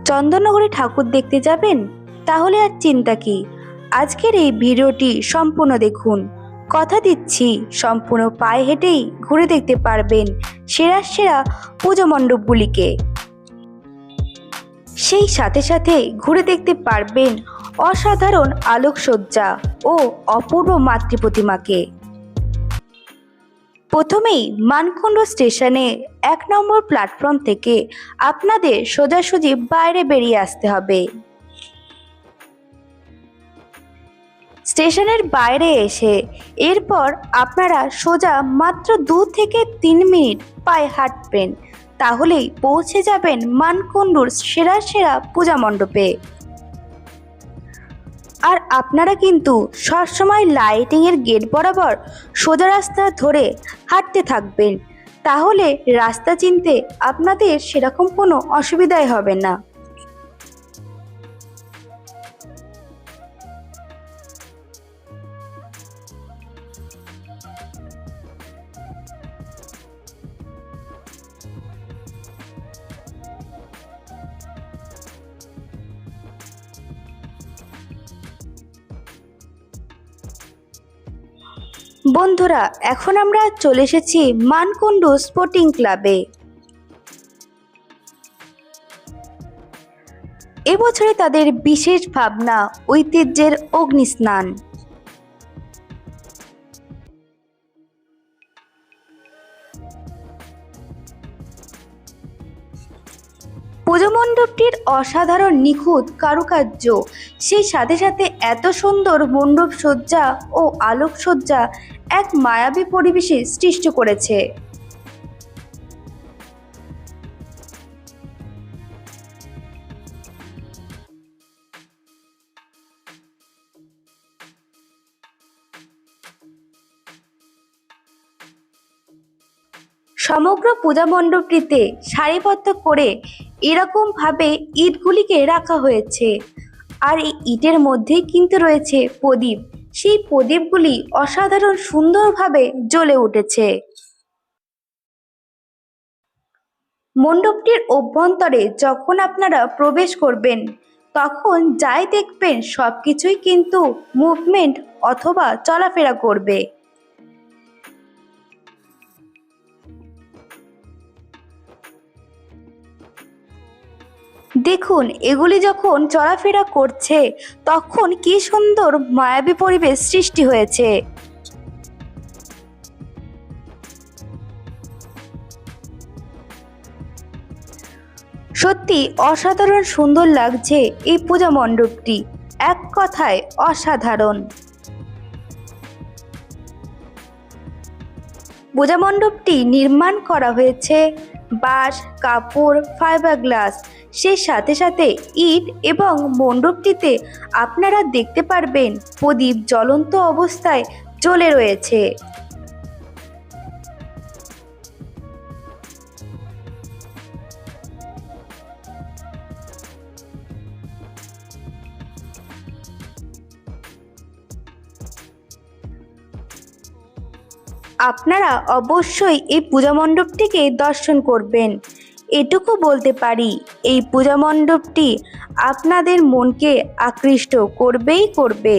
চন্দননগরে ঠাকুর দেখতে যাবেন? তাহলে আর চিন্তা কি, আজকের এই ভিডিওটি সম্পূর্ণ দেখুন। কথা দিচ্ছি সম্পূর্ণ পায়ে হেঁটেই ঘুরে দেখতে পারবেন সেরা সেরা পুজো মণ্ডপগুলিকে। সেই সাথে সাথে ঘুরে দেখতে পারবেন অসাধারণ আলোকসজ্জা ও অপূর্ব মাতৃ প্রতিমাকে। প্রথমেই মানকুণ্ড স্টেশনে 1 নম্বর প্ল্যাটফর্ম থেকে আপনাদের সোজাসুজি বাইরে বেরিয়ে আসতে হবে। স্টেশনের বাইরে এসে এরপর আপনারা সোজা মাত্র 2 থেকে 3 মিনিট পায়ে হাঁটবেন, তাহলেই পৌঁছে যাবেন মানকুণ্ডুর সেরা সেরা পূজা মণ্ডপে। আর আপনারা কিন্তু সবসময় লাইটিংয়ের গেট বরাবর সোজা রাস্তা ধরে হাঁটতে থাকবেন, তাহলে রাস্তা চিনতে আপনাদের সেরকম কোনো অসুবিধাই হবে না। বন্ধুরা, এখন আমরা চলে এসেছি মানকুণ্ডু স্পোর্টিং ক্লাবে। এবছরে তাদের বিশেষ ভাবনা ঐতিহ্যের অগ্নিস্নান। পুজো মণ্ডপটির অসাধারণ নিখুঁত কারুকার্য, সেই সাথে সাথে এত সুন্দর মণ্ডপ সজ্জা ও আলোকসজ্জা এক মায়াবী পরিবেশে সৃষ্টি করেছে। সমগ্র পূজা মণ্ডপটিতে সারিবদ্ধ করে এরকম ভাবে ইটগুলিকে রাখা হয়েছে, আর এই ইটের মধ্যেই কিন্তু রয়েছে প্রদীপ। সেই প্রদীপগুলি অসাধারণ সুন্দরভাবে জ্বলে উঠেছে। মণ্ডপটির অভ্যন্তরে যখন আপনারা প্রবেশ করবেন, তখন যাই দেখবেন সবকিছুই কিন্তু মুভমেন্ট অথবা চলাফেরা করবে। দেখুন, এগুলি যখন চলাফেরা করছে তখন কি সুন্দর মায়াবী পরিবেশ সৃষ্টি হয়েছে। সত্যি অসাধারণ সুন্দর লাগছে এই পূজা মণ্ডপটি, এক কথায় অসাধারণ। পূজা মণ্ডপটি নির্মাণ করা হয়েছে বাঁশ, কাপড়, ফাইবার গ্লাস, সেই সাথে সাথে ইট, এবং মণ্ডপটিতে আপনারা দেখতে পারবেন প্রদীপ জ্বলন্ত অবস্থায় জ্বলে রয়েছে। আপনারা অবশ্যই এই পূজা মণ্ডপটিকে দর্শন করবেন। এটুকু বলতে পারি, এই পূজা মণ্ডপটি আপনাদের মনকে আকৃষ্ট করবেই করবে।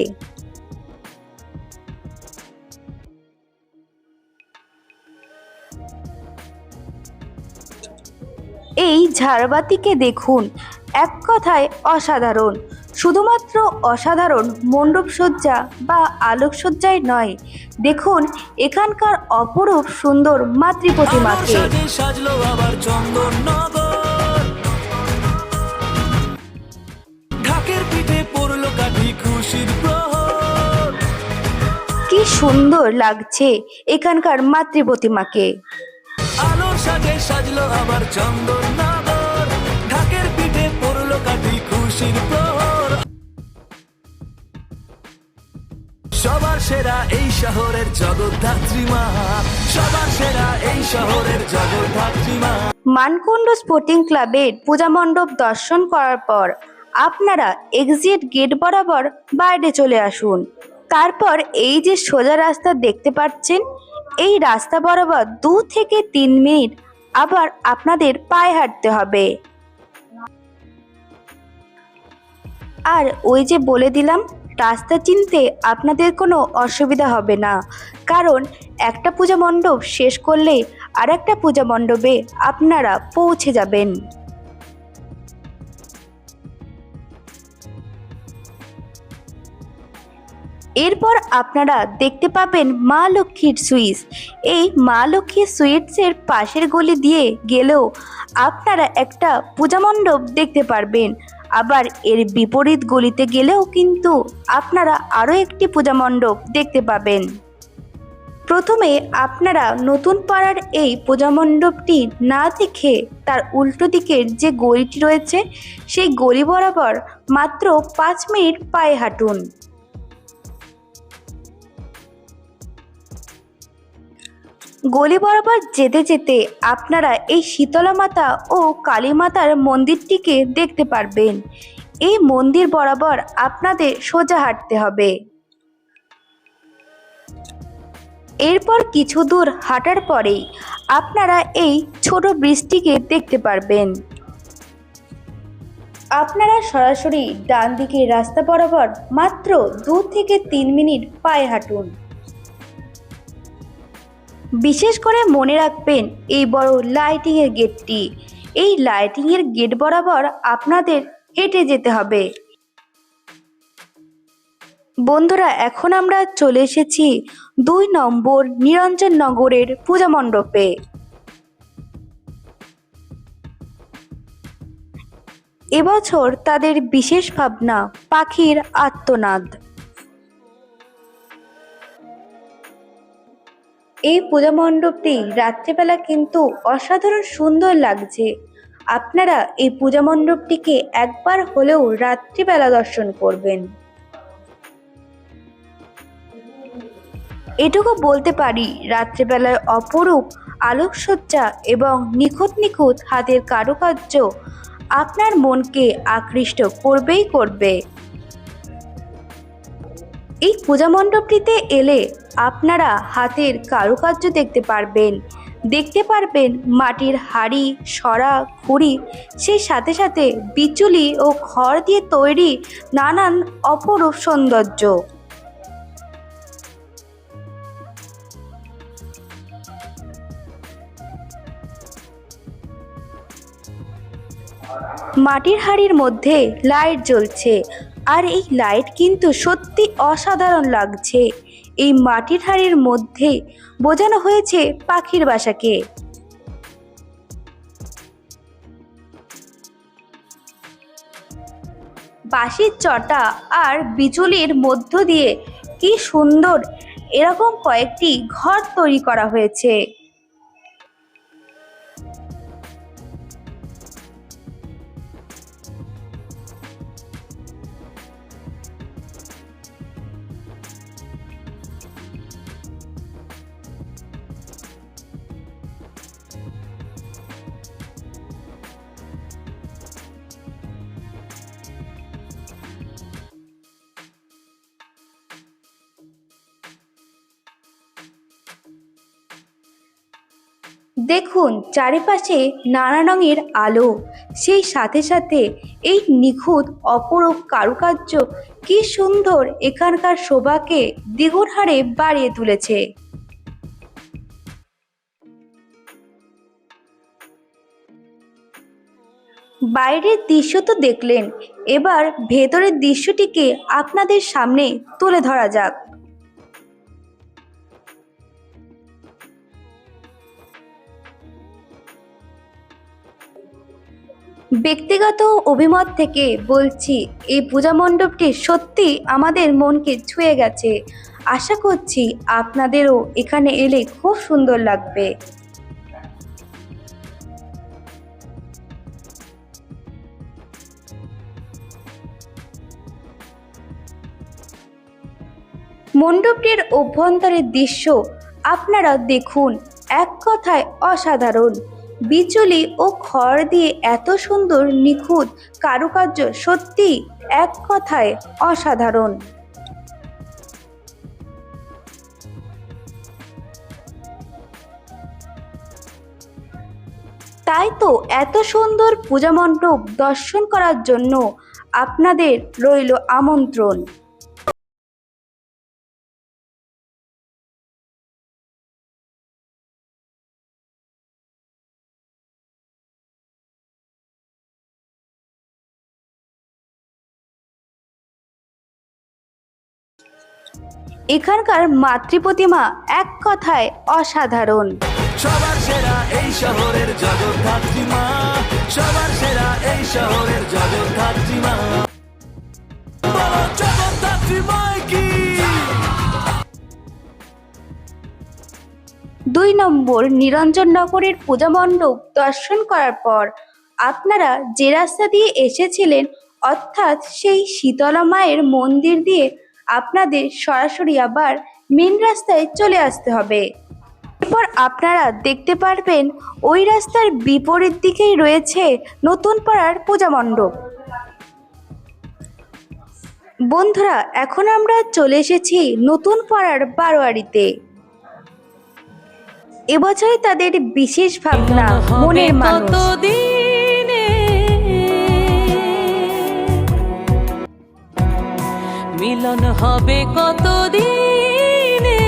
এই ঝাড়বাতিকে দেখুন, এক কথায় অসাধারণ। শুধুমাত্র অসাধারণ মণ্ডপসজ্জা বা আলোকসজ্জাই নয়, দেখুন এখানকার অপরূপ সুন্দর মাতৃ প্রতিমাকে। কি সুন্দর লাগছে এখানকার মাতৃ প্রতিমাকে। আলোর সাজে সাজলো আবার চন্দননগর, ঢাকের পিঠে পড়লো কাঠি খুশির প্রহর। সবার সেরা এই শহরের জগদ্ধাত্রী মা, সবার সেরা এই শহরের জগদ্ধাত্রী মা। মানকুণ্ডু স্পোর্টিং ক্লাবের পূজা মণ্ডপ দর্শন করার পর আপনারা এক্সিট গেট বরাবর বাইরে চলে আসুন। তারপর এই যে সোজা রাস্তা দেখতে পাচ্ছেন, এই রাস্তা বরাবর 2 থেকে 3 মিনিট আবার আপনাদের পায়ে হাঁটতে হবে। আর ওই যে বলে দিলাম, রাস্তা চিনতে আপনাদের কোনো অসুবিধা হবে না, কারণ একটা পূজা মণ্ডপ শেষ করলে আর একটা পূজা মণ্ডপে আপনারা পৌঁছে যাবেন। এরপর আপনারা দেখতে পাবেন মা লক্ষ্মীর সুইটস। এই মা লক্ষ্মীর সুইটসের পাশের গলি দিয়ে গেলেও আপনারা একটা পূজা মণ্ডপ দেখতে পারবেন। আবার এর বিপরীত গলিতে গেলেও কিন্তু আপনারা আরও একটি পূজা মণ্ডপ দেখতে পাবেন। প্রথমে আপনারা নতুন পাড়ার এই পূজা মণ্ডপটি না দেখে তার উল্টো দিকের যে গলিটি রয়েছে সেই গলি বরাবর মাত্র 5 মিনিট পায়ে হাঁটুন। গলি বরাবর যেতে যেতে আপনারা এই শীতলা মাতা ও কালী মাতার মন্দিরটিকে দেখতে পারবেন। এই মন্দির বরাবর আপনাদের সোজা হাঁটতে হবে। এরপর কিছু দূর হাঁটার পরেই আপনারা এই ছোট ব্রিজটিকে দেখতে পারবেন। আপনারা সরাসরি ডান দিকে রাস্তা বরাবর মাত্র 2 থেকে 3 মিনিট পায়ে হাঁটুন। বিশেষ করে মনে রাখবেন এই বড় লাইটিংয়ের গেটটি, এই লাইটিংয়ের গেট বরাবর আপনাদের হেঁটে যেতে হবে। বন্ধুরা, এখন আমরা চলে এসেছি 2 নম্বর নিরঞ্জন নগরের পূজা মণ্ডপে। এবছর তাদের বিশেষ ভাবনা পাখির আর্তনাদ। এই পূজা মণ্ডপটি রাত্রিবেলা কিন্তু অসাধারণ সুন্দর লাগছে। আপনারা এই পূজা মণ্ডপটিকে একবার হলেও রাত্রিবেলা দর্শন করবেন। এটুকু বলতে পারি, রাত্রিবেলায় অপরূপ আলোকসজ্জা এবং নিখুঁত নিখুঁত হাতের কারুকার্য আপনার মনকে আকৃষ্ট করবেই করবে। এই পূজা মণ্ডপটিতে এলে আপনারা হাতের কারুকার্য দেখতে পারবেন মাটির হাঁড়ি, সরা, খুঁড়ি, সেই সাথে সাথে বিচুলি ও খড় দিয়ে তৈরি নানান অপরূপ সৌন্দর্য। মাটির হাঁড়ির মধ্যে লাইট জ্বলছে, আর এই লাইট কিন্তু সত্যি অসাধারণ লাগছে। এই মাটির হাঁড়ির মধ্যে বোঝানো হয়েছে পাখির বাসাকে। বাঁশির চটা আর বিচুলির মধ্য দিয়ে কি সুন্দর এরকম কয়েকটি ঘর তৈরি করা হয়েছে। দেখুন চারিপাশে নানা রঙের আলো, সেই সাথে সাথে এই নিখুঁত অপরূপ কারুকার্য কি সুন্দর এখানকার শোভাকে দ্বিগুণ হারে বাড়িয়ে তুলেছে। বাইরের দৃশ্য তো দেখলেন, এবার ভেতরের দৃশ্যটিকে আপনাদের সামনে তুলে ধরা যাক। ব্যক্তিগত অভিমত থেকে বলছি, এই পূজা মণ্ডপটি সত্যি আমাদের মনকে ছুঁয়ে গেছে। আশা করছি আপনাদেরও এখানে এলে খুব সুন্দর লাগবে। মণ্ডপটির অভ্যন্তরের দৃশ্য আপনারা দেখুন, এক কথায় অসাধারণ। বিচুলি ও খড় দিয়ে এত সুন্দর নিখুঁত কারুকার্য সত্যি এক কথায় অসাধারণ। তাই তো এত সুন্দর পূজা মণ্ডপ দর্শন করার জন্য আপনাদের রইল আমন্ত্রণ। এখানকার মাতৃ প্রতিমা এক কথায় অসাধারণ। সবার সেরা এই শহরের জগদ্ধাত্রী মা, সবার সেরা এই শহরের জগদ্ধাত্রী মা, বলো জগদ্ধাত্রী মায় কি। 2 নম্বর নিরঞ্জননগরের পূজা মণ্ডপ দর্শন করার পর আপনারা যে রাস্তা দিয়ে এসেছিলেন, অর্থাৎ সেই শীতলা মায়ের মন্দির দিয়ে আপনাদের সরাসরি আবার মেন রাস্তায় চলে আসতে হবে। এরপর আপনারা দেখতে পারবেন ওই রাস্তার বিপরীত দিকেই রয়েছে নতুন পাড়ার পূজা মণ্ডপ। বন্ধুরা, এখন আমরা চলে এসেছি নতুন পাড়ার বারোয়ারিতে। এবছরে তাদের বিশেষ ভাবনা মনের মানুষ। মিলন হবে কতদিনে।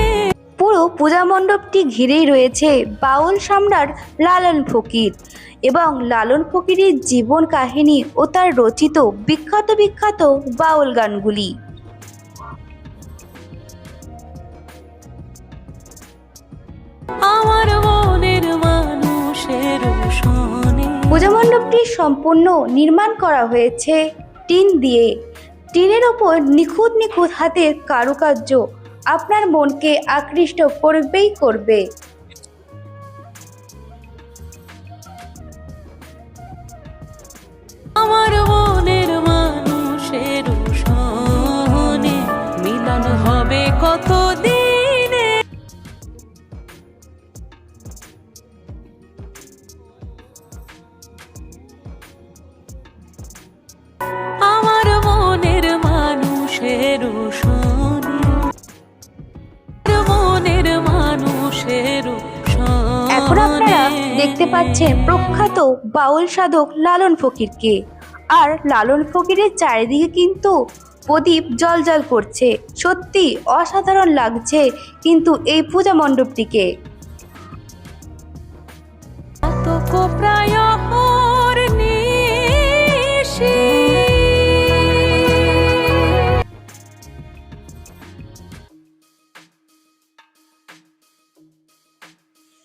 পুরো পূজা মণ্ডপটি ঘিরেই রয়েছে বাউল সম্রাট লালন ফকির এবং লালন ফকিরের জীবন কাহিনী ও তার রচিত বিখ্যাত বিখ্যাত বাউল গানগুলি। আমার মনের মানুষের শোনে। পূজা মণ্ডপটি সম্পূর্ণ নির্মাণ করা হয়েছে টিন দিয়ে। টিনের ওপর নিখুঁত নিখুঁত হাতের কারুকার্য আপনার মনকে আকৃষ্ট করবেই করবে। আমার মনের মানুষের শোনে। মিলন হবে কতদিনে। আমার মনের মানুষের শোনে। মনের মানুষের শোনে। এখন আপনারা দেখতে পাচ্ছেন প্রখ্যাত বাউল সাধক লালন ফকিরকে। আর লালন ফকিরের চারিদিকে কিন্তু প্রদীপ জ্বলজ্বল করছে। সত্যি অসাধারণ লাগছে কিন্তু এই পূজা মণ্ডপটিকে। আতক প্রায় হরনিশি।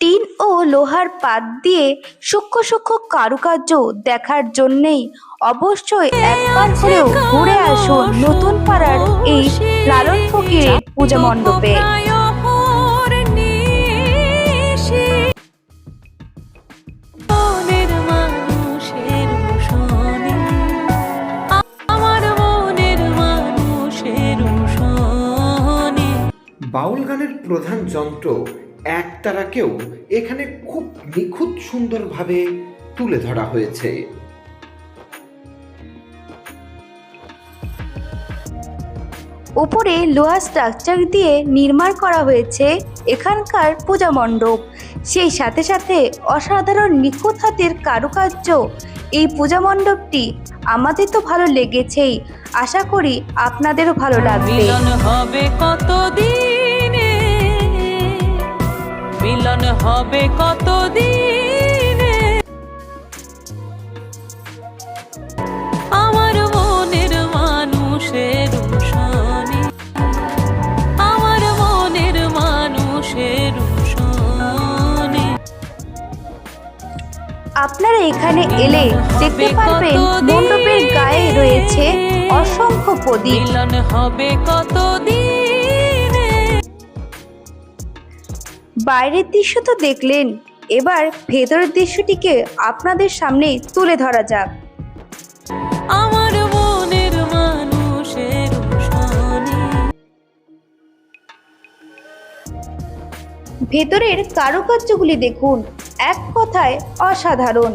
টিন ও লোহার পাত দিয়ে সূক্ষ্ম সূক্ষ্ম কারুকার্য দেখার জন্যেই অবশ্যই একবার হলেও ঘুরে আসুন নতুন পাড়ার এই লালন ফকিরের পূজা মণ্ডপে। মনের মানুষের শোনে। আমার মনের মানুষের শোনে। বাউল গানের প্রধান যন্ত্র একতারাকেও এখানে খুব নিখুঁত সুন্দরভাবে তুলে ধরা হয়েছে। উপরে লোহা স্ট্রাকচার দিয়ে নির্মাণ করা হয়েছে এখানকার পূজা মণ্ডপ। সেই সাথে সাথে অসাধারণ নিখুঁত হাতের কারুকার্য। এই পূজা মণ্ডপটি আমাদের তো ভালো লেগেছেই, আশা করি আপনাদেরও ভালো লাগবে। মিলন হবে কতদিনে। মিলন হবে কতদিনে। আমার মনের মানুষের শোনে। আমার মনের মানুষের শোনে। আপনারা এখানে এলে দেখতে পারবেন মণ্ডপের গায়ে রয়েছে অসংখ্য প্রদীপ। মিলন হবে কতদিনে। বাইরের দৃশ্য তো দেখলেন, এবার ভেতরের দৃশ্যটিকে আপনাদের সামনে তুলে ধরা যাক। আমার মনের মানুষের শোনে। ভেতরের কারুকার্যগুলি দেখুন, এক কথায় অসাধারণ।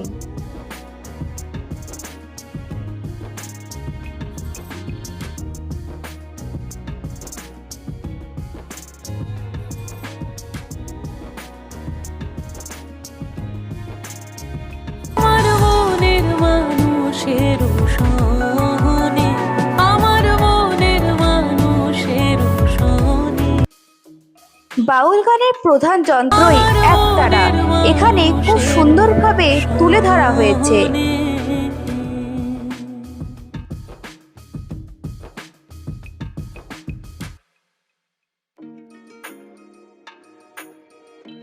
আমার মনের মানুষের শোনে। বাউল গানের প্রধান যন্ত্রই একতারা। এখানে খুব সুন্দরভাবে তুলে ধরা হয়েছে।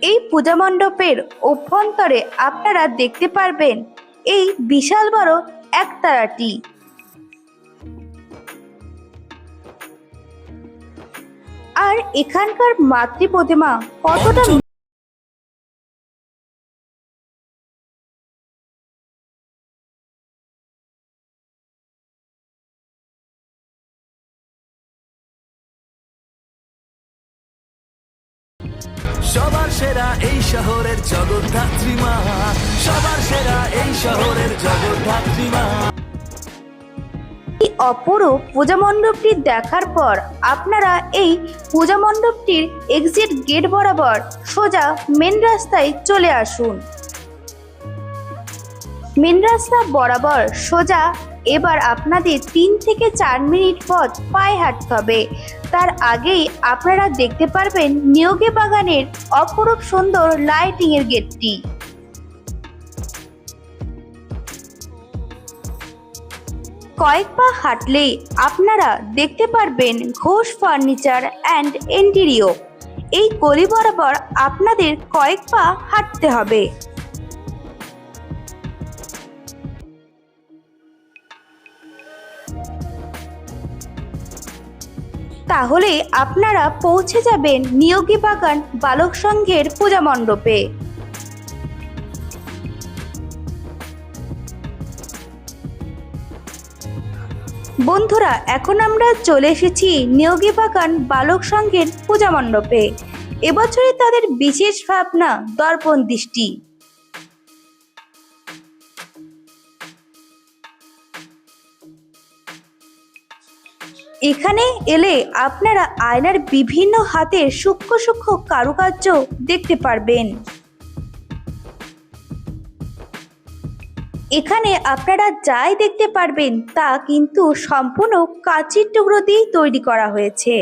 এই পূজা মণ্ডপের অভ্যন্তরে আপনারা দেখতে পারবেন এই বিশাল বড় একতারাটি। আর এখানকার মাতৃ প্রতিমা কতটা সবার সেরা এই শহরের জগদ্ধাত্রী মা, সবার সেরা এই শহরের জগদ্ধাত্রী মা। এই অপরূপ পূজা মণ্ডপটি দেখার পর আপনারা এই পূজা মণ্ডপটির এক্সিট গেট বরাবর সোজা মেন রাস্তায় চলে আসুন। মেন রাস্তা বরাবর সোজা এবার আপনাদের 3 থেকে 4 মিনিট পথ পায়ে হাঁটতে হবে। তার আগেই আপনারা দেখতে পারবেন নিয়োগী বাগানের অপরূপ সুন্দর লাইটিং এর গেটটি। কয়েক পা হাঁটলেই আপনারা দেখতে পারবেন ঘোষ ফার্নিচার অ্যান্ড ইন্টেরিয়র। এই গলি বরাবর আপনাদের কয়েক পা হাঁটতে হবে। তাহলে আপনারা পৌঁছে যাবেন নিয়োগী বাগান বালক সংঘের পূজা মণ্ডপে। বন্ধুরা, এখন আমরা চলে এসেছি নিয়োগী বাগান বালক সংঘের পূজা মণ্ডপে। এবছরে তাদের বিশেষ ভাবনা দর্পণ দৃষ্টি। এখানে এলে আপনারা আয়নার বিভিন্ন হাতের সূক্ষ্ম সূক্ষ্ম কারুকার্য দেখতে পারবেন। এখানে আপনারা যাই দেখতে পারবেন তা কিন্তু সম্পূর্ণ কাঁচের টুকরো দিয়ে তৈরি করা হয়েছে।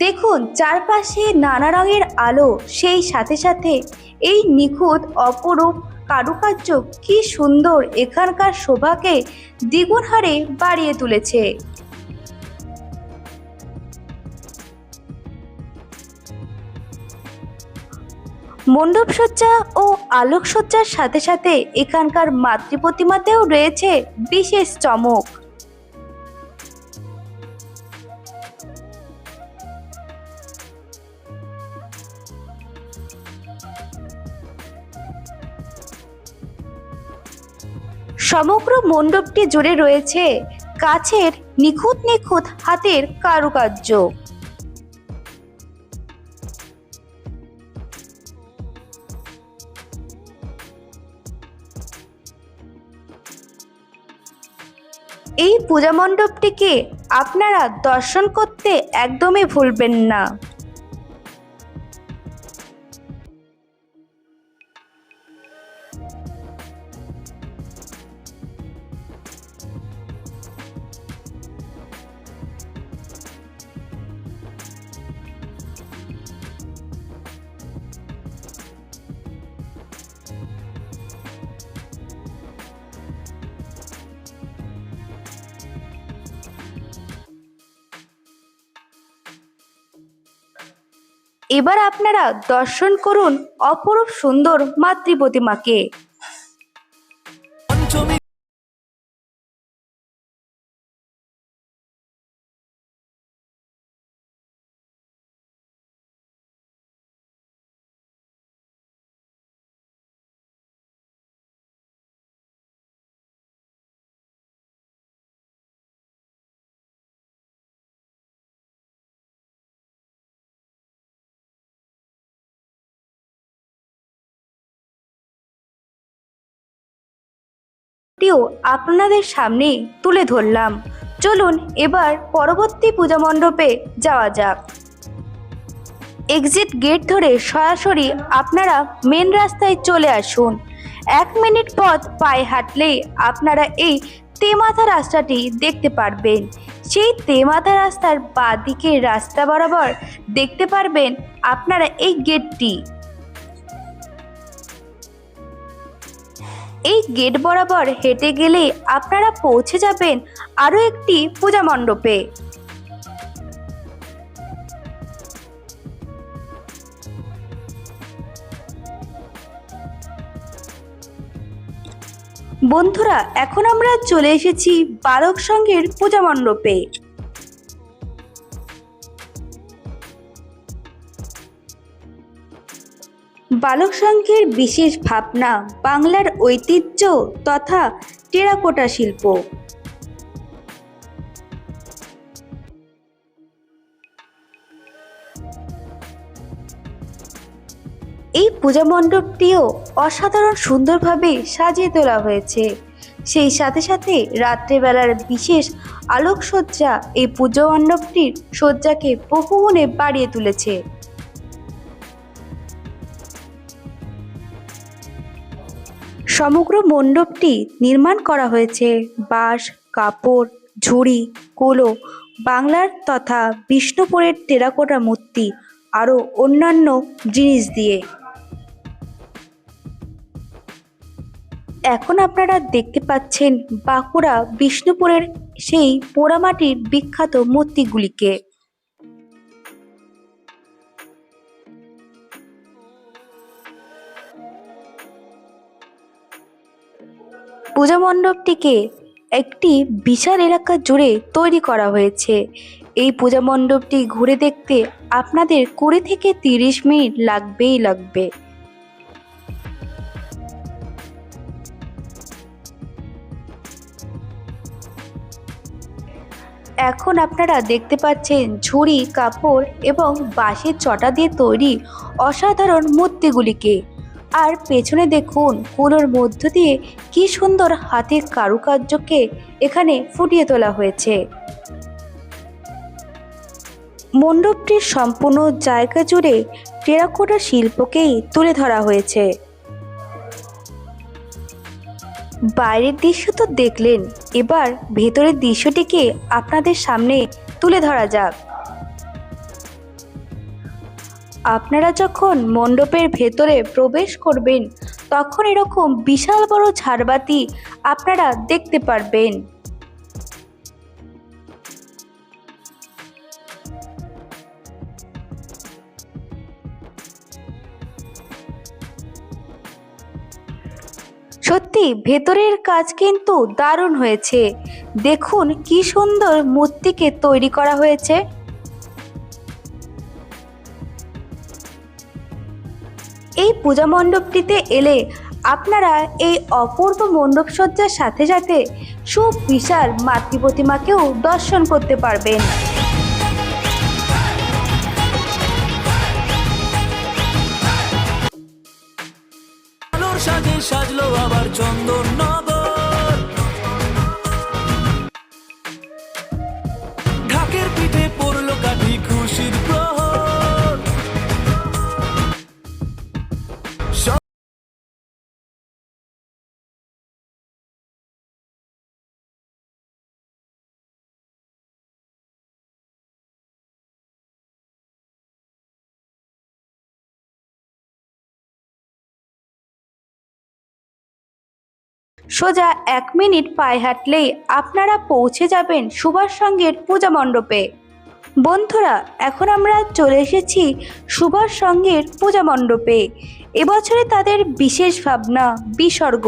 দেখুন চারপাশে নানা রঙের আলো, সেই সাথে সাথে এই নিখুঁত অপরূপ কারুকার্য কি সুন্দর এখানকার শোভাকে দ্বিগুণ হারে বাড়িয়ে তুলেছে। মণ্ডপসজ্জা ও আলোকসজ্জার সাথে সাথে এখানকার মাতৃ প্রতিমাতেও রয়েছে বিশেষ চমক। সমগ্র মণ্ডপটি জুড়ে রয়েছে কাছের নিখুঁত নিখুঁত হাতের কারুকার্য। এই পূজা মণ্ডপটিকে আপনারা দর্শন করতে একদমই ভুলবেন না। এবার আপনারা দর্শন করুন অপরূপ সুন্দর মাতৃ প্রতিমাকে। পঞ্চমী আপনাদের সামনে তুলে ধরলাম। চলুন এবার পরবর্তী পূজা মণ্ডপে যাওয়া যাক। এক্সিট গেট ধরে সরাসরি আপনারা মেন রাস্তায় চলে আসুন। 1 মিনিট পথ পায়ে হাঁটলেই আপনারা এই তেমাথা রাস্তাটি দেখতে পারবেন। সেই তেমাথা রাস্তার বাঁ দিকে রাস্তা বরাবর দেখতে পারবেন আপনারা এই গেটটি। এই গেট বরাবর হেঁটে গেলে আপনারা পৌঁছে যাবেন আরও একটি পূজা মণ্ডপে। বন্ধুরা, এখন আমরা চলে এসেছি বালক সংঘের পূজা মণ্ডপে। বালক সংঘের বিশেষ ভাবনা বাংলার ঐতিহ্য তথা টেরাকোটা শিল্প। এই পূজা মণ্ডপটিও অসাধারণ সুন্দরভাবে সাজিয়ে তোলা হয়েছে। সেই সাথে সাথে রাত্রেবেলার বিশেষ আলোকসজ্জা এই পূজা মণ্ডপটির সজ্জাকে বহুগুণে বাড়িয়ে তুলেছে। সমগ্র মণ্ডপটি নির্মাণ করা হয়েছে বাঁশ, কাপড়, ঝুড়ি, কুলো, বাংলার তথা বিষ্ণুপুরের টেরাকোটা মূর্তি আরও অন্যান্য জিনিস দিয়ে। এখন আপনারা দেখতে পাচ্ছেন বাঁকুড়া বিষ্ণুপুরের সেই পোড়ামাটির বিখ্যাত মূর্তিগুলিকে। পূজা মণ্ডপটিকে একটি বিশাল এলাকা জুড়ে তৈরি করা হয়েছে। এই পূজা মণ্ডপটি ঘুরে দেখতে আপনাদের 20 থেকে 30 মিনিট লাগবেই লাগবে। এখন আপনারা দেখতে পাচ্ছেন ঝুড়ি, কাপড় এবং বাঁশের চটা দিয়ে তৈরি অসাধারণ মূর্তিগুলিকে। আর পেছনে দেখুন কুলোর মধ্য দিয়ে কি সুন্দর হাতের কারুকার্যকে এখানে ফুটিয়ে তোলা হয়েছে। মণ্ডপটির সম্পূর্ণ জায়গা জুড়ে টেরাকোটা শিল্পকেই তুলে ধরা হয়েছে। বাইরের দৃশ্য তো দেখলেন, এবার ভেতরের দৃশ্যটিকে আপনাদের সামনে তুলে ধরা যাক। আপনারা যখন মণ্ডপের ভেতরে প্রবেশ করবেন তখন এরকম বিশাল বড় ঝাড়বাতি আপনারা দেখতে পারবেন। সত্যি ভেতরের কাজ কিন্তু দারুণ হয়েছে। দেখুন কি সুন্দর মূর্তিকে তৈরি করা হয়েছে। এই পূজা মণ্ডপটিতে এলে আপনারা এই অপূর্ব মণ্ডপ সজ্জার সাথে সাথে সুবিশাল মাতৃ প্রতিমাকেও দর্শন করতে পারবেন। আলোর সাজে সাজলো আবার চন্দননগর, ঢাকের পিঠে পড়লো কাঠি খুশির প্রহর। সোজা 1 মিনিট পায়ে হাঁটলেই আপনারা পৌঁছে যাবেন সুভাষ সংঘের পূজা মণ্ডপে। বন্ধুরা, এখন আমরা চলে এসেছি সুভাষ সংঘের পূজা মণ্ডপে। এবছরে তাদের বিশেষ ভাবনা বিসর্গ।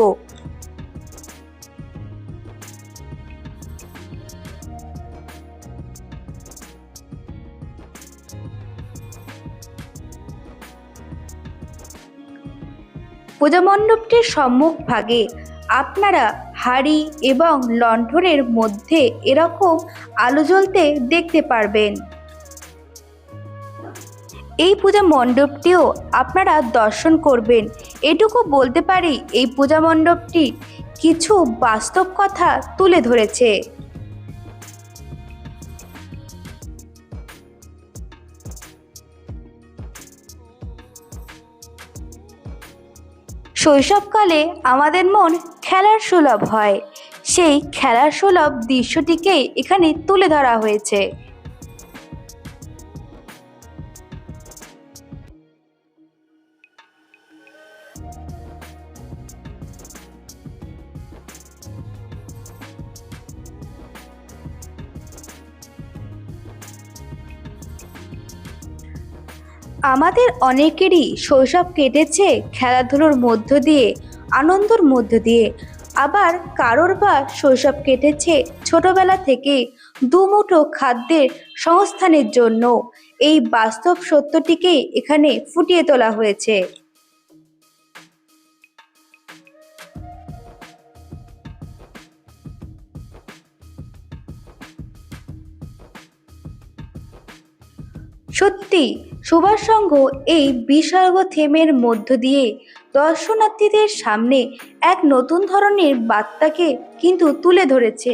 পূজা মণ্ডপটির সম্মুখ ভাগে আপনারা হাড়ি এবং লণ্ঠনের মধ্যে এরকম আলো জ্বলতে দেখতে পারবেন। এই পূজা মণ্ডপটিও আপনারা দর্শন করবেন। এটুকু বলতে পারি এই পূজা মণ্ডপটি কিছু বাস্তব কথা তুলে ধরেছে। শৈশবকালে আমাদের মন খেলার সুলভ হয়, সেই খেলার সুলভ দৃশ্যটিকেই এখানে তুলে ধরা হয়েছে। আমাদের অনেকেরই শৈশব কেটেছে খেলাধুলোর মধ্য দিয়ে, আনন্দর মধ্য দিয়ে। আবার কারোর বা শৈশব কেটেছে ছোটবেলা থেকে দুমুঠো খাদ্যের সংস্থানের জন্য। এই বাস্তব সত্যটিকেই এখানে ফুটিয়ে তোলা হয়েছে। সত্যি সুভাষ সংঘ এই বিসর্গ থেমের মধ্য দিয়ে দর্শনার্থীদের সামনে এক নতুন ধরনের বার্তাকে কিন্তু তুলে ধরেছে।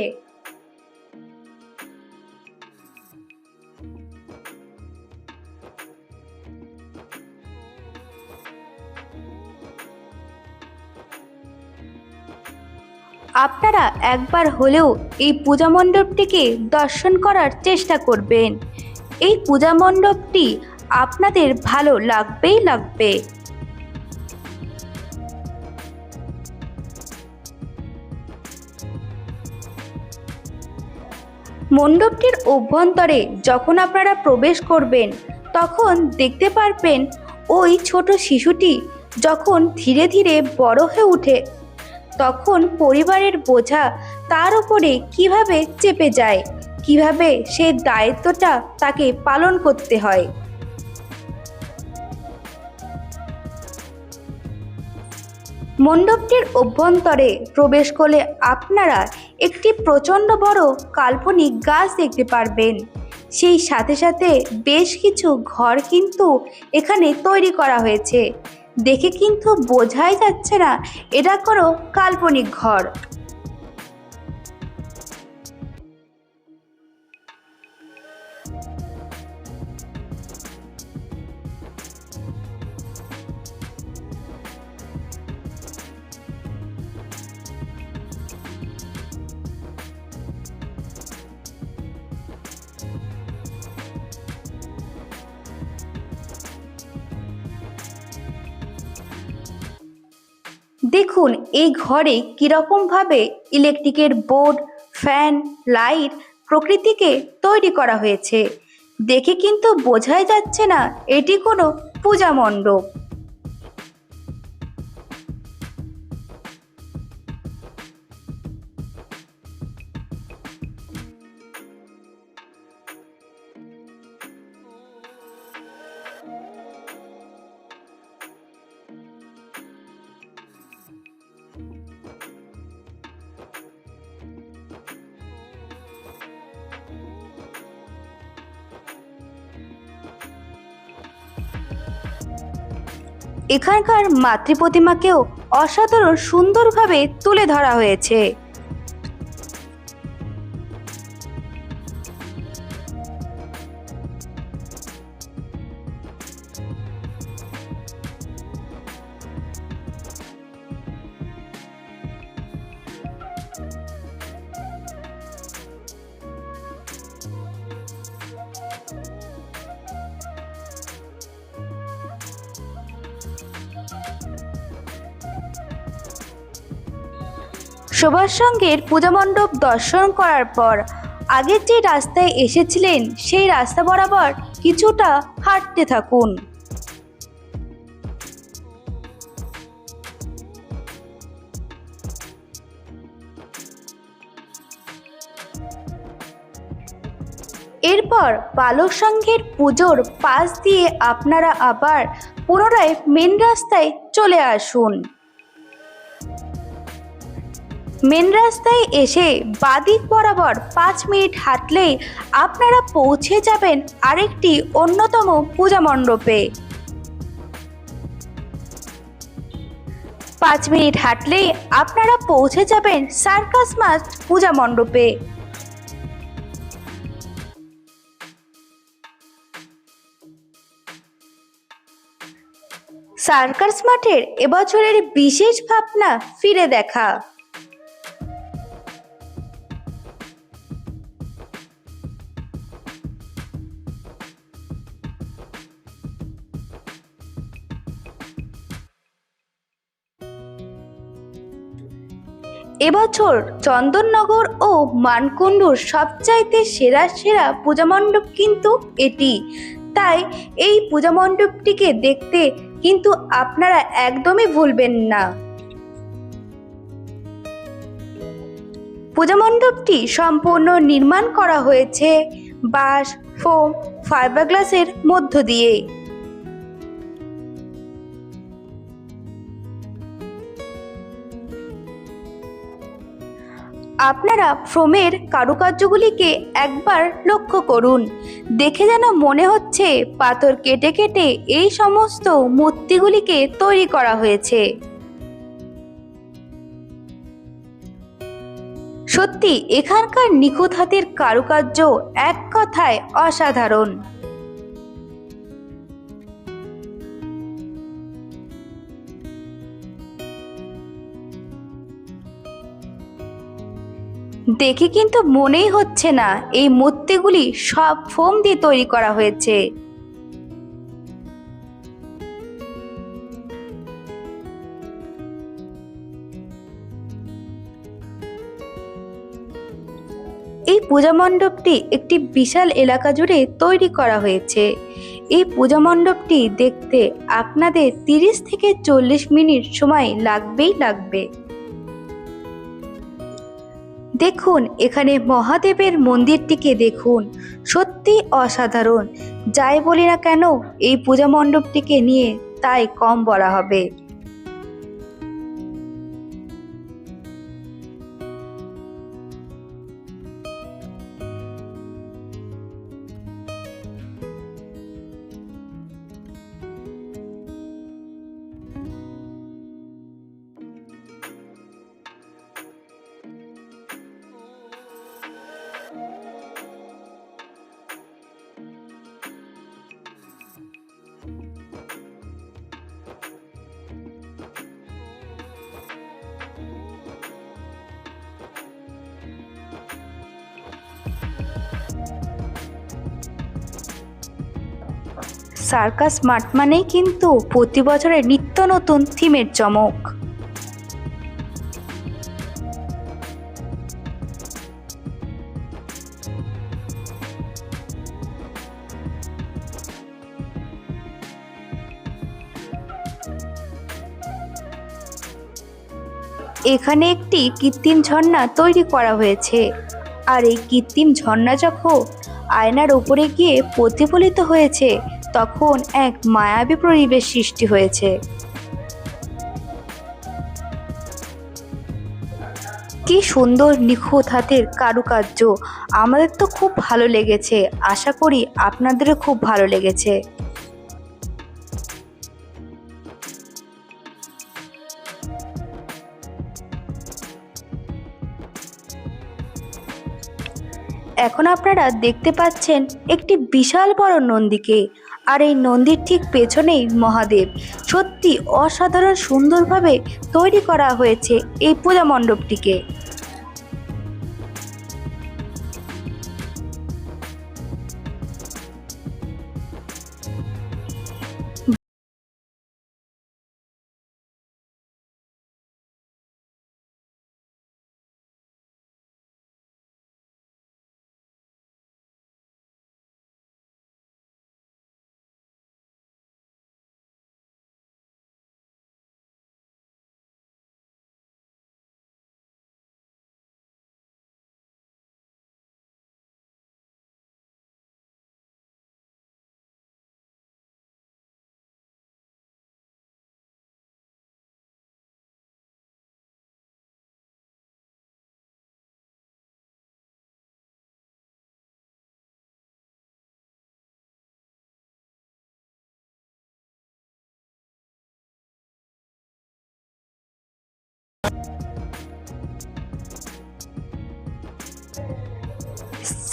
আপনারা একবার হলেও এই পূজা মণ্ডপটিকে দর্শন করার চেষ্টা করবেন। এই পূজা মণ্ডপটি আপনাদের ভালো লাগবেই লাগবে। মণ্ডপটির অভ্যন্তরে যখন আপনারা প্রবেশ করবেন তখন দেখতে পারবেন ওই ছোট শিশুটি যখন ধীরে ধীরে বড় হয়ে ওঠে, তখন পরিবারের বোঝা তার উপরে কিভাবে চেপে যায়, কিভাবে সেই দায়িত্বটা তাকে পালন করতে হয়। মণ্ডপটির অভ্যন্তরে প্রবেশ করলে আপনারা একটি প্রচণ্ড বড় কাল্পনিক গাছ দেখতে পারবেন। সেই সাথে সাথে বেশ কিছু ঘর কিন্তু এখানে তৈরি করা হয়েছে। দেখে কিন্তু বোঝাই যাচ্ছে না এটা কোনো কাল্পনিক ঘর। দেখুন এই ঘরে কীরকমভাবে ইলেকট্রিকের বোর্ড, ফ্যান, লাইট প্রকৃতিকে তৈরি করা হয়েছে। দেখে কিন্তু বোঝাই যাচ্ছে না এটি কোনো পূজা মণ্ডপ। এখানকার মাতৃ প্রতিমাকেও অসাধারণ সুন্দরভাবে তুলে ধরা হয়েছে। সুভাষ সংঘের পূজা মণ্ডপ দর্শন করার পর আগের যে রাস্তায় এসেছিলেন সেই রাস্তা বরাবর কিছুটা হাঁটতে থাকুন। এরপর বালক সংঘের পুজোর পাশ দিয়ে আপনারা আবার পুনরায় মেন রাস্তায় চলে আসুন। মেন রাস্তায় এসে বাদিক বরাবর 5 মিনিট হাঁটলেই আপনারা পৌঁছে যাবেন আরেকটি অন্যতম পূজা মণ্ডপে। 5 মিনিট হাঁটলেই আপনারা পৌঁছে যাবেন সার্কাস মাস্ট পূজা মণ্ডপে। সার্কাস মাঠের এবছরের বিশেষ ভাবনা ফিরে দেখা। এবছর চন্দননগর ও মানকুণ্ডুর সবচাইতে সেরা সেরা পূজা মণ্ডপ কিন্তু এটি। তাই এই পূজা মণ্ডপটিকে দেখতে কিন্তু আপনারা একদমই ভুলবেন না। পূজা মণ্ডপটি সম্পূর্ণ নির্মাণ করা হয়েছে বাঁশ, ফোম, ফাইবার গ্লাসের মধ্য দিয়ে। আপনারা ফোমের কারুকার্যগুলিকে একবার লক্ষ্য করুন, দেখে যেন মনে হচ্ছে পাথর কেটে কেটে এই সমস্ত মূর্তিগুলিকে তৈরি করা হয়েছে। সত্যি এখানকার নিখুঁত হাতের কারুকার্য এক কথায় অসাধারণ। দেখে কিন্তু মনেই হচ্ছে না এই মূর্তিগুলি সব ফোম দিয়ে তৈরি করা হয়েছে। এই পূজা মণ্ডপটি একটি বিশাল এলাকা জুড়ে তৈরি করা হয়েছে। এই পূজা মণ্ডপটি দেখতে আপনাদের 30 থেকে 40 মিনিট সময় লাগবেই লাগবে। দেখুন এখানে মহাদেবের মন্দিরটিকে দেখুন, সত্যি অসাধারণ। যাই বলি না কেন এই পূজা মণ্ডপটিকে নিয়ে তাই কম বলা হবে। সার্কাস মাঠ মানেই কিন্তু প্রতি বছরের নিত্য নতুন থিমের চমক। এখানে একটি কৃত্রিম ঝর্ণা তৈরি করা হয়েছে, আর এই কৃত্রিম ঝর্ণা যখন আয়নার উপরে গিয়ে প্রতিফলিত হয়েছে তখন এক মায়াবী পরিবেশ সৃষ্টি হয়েছে। কি সুন্দর নিখুঁত হাতের কারুকার্য, আমাদের তো খুব ভালো লেগেছে, আশা করি আপনাদেরও খুব ভালো লেগেছে। এখন আপনারা দেখতে পাচ্ছেন একটি বিশাল বড় নন্দীকে, আর এই নন্দীর ঠিক পেছনেই মহাদেব। সত্যি অসাধারণ সুন্দরভাবে তৈরি করা হয়েছে এই পূজা মণ্ডপটিকে।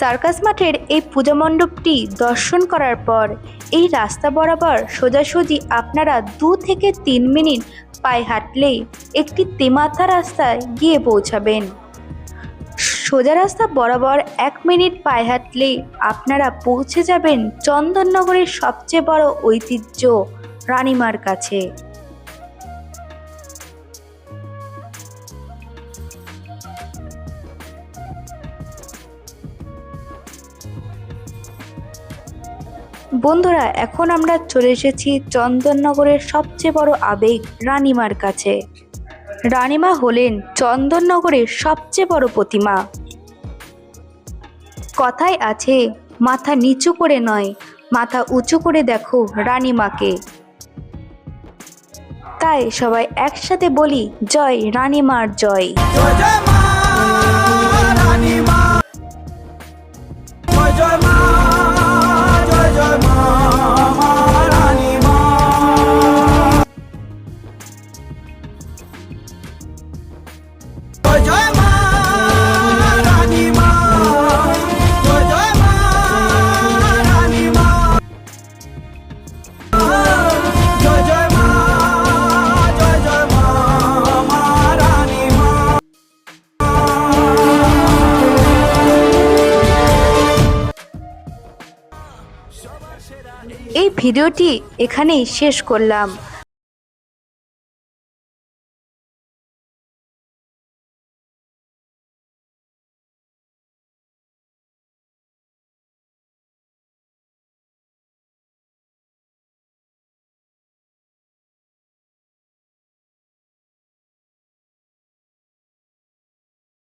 সার্কাস মাঠের এই পূজা মণ্ডপটি দর্শন করার পর এই রাস্তা বরাবর সোজাসুজি আপনারা 2 থেকে 3 মিনিট পায়ে হাঁটলেই একটি তেমাথা রাস্তায় গিয়ে পৌঁছাবেন। সোজা রাস্তা বরাবর 1 মিনিট পায়ে হাঁটলেই আপনারা পৌঁছে যাবেন চন্দননগরের সবচেয়ে বড় ঐতিহ্য রানীমার কাছে। বন্ধুরা, এখন আমরা চলে এসেছি চন্দননগরের সবচেয়ে বড় আবেগ রানীমার কাছে। রানীমা হলেন চন্দননগরের সবচেয়ে বড় প্রতিমা। কথায় আছে, মাথা নিচু করে নয়, মাথা উঁচু করে দেখো রানীমাকে। তাই সবাই একসাথে বলি, জয় রানীমার জয়। জয় জয় মা রানী মা, জয় জয় মা, জয় জয় মা রানী মা, জয় জয় মা রানী মা, জয় জয় মা রানী মা, জয় জয় মা, জয় জয় মা রানী মা। এই ভিডিওটি এখানেই শেষ করলাম।